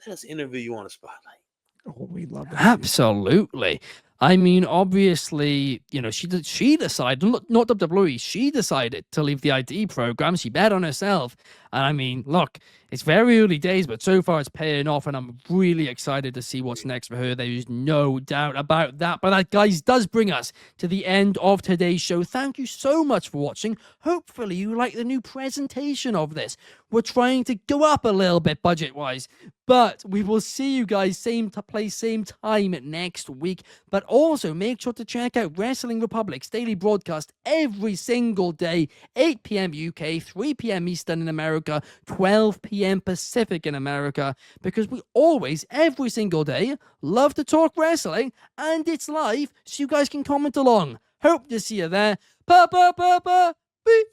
let us interview you on the spotlight.
Oh, we love that.
Absolutely. I mean, obviously, she decided, not WWE, she decided to leave the ID program. She bet on herself. And I mean, look, it's very early days, but so far it's paying off, and I'm really excited to see what's next for her. There is no doubt about that. But that, guys, does bring us to the end of today's show. Thank you so much for watching. Hopefully you like the new presentation of this. We're trying to go up a little bit budget-wise, but we will see you guys same place, same time next week. But also make sure to check out Wrestling Republic's daily broadcast every single day, 8 p.m. UK, 3 p.m. Eastern in America, 12 p.m. Pacific in America, because we always, every single day, love to talk wrestling, and it's live, so you guys can comment along. Hope to see you there.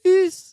Peace.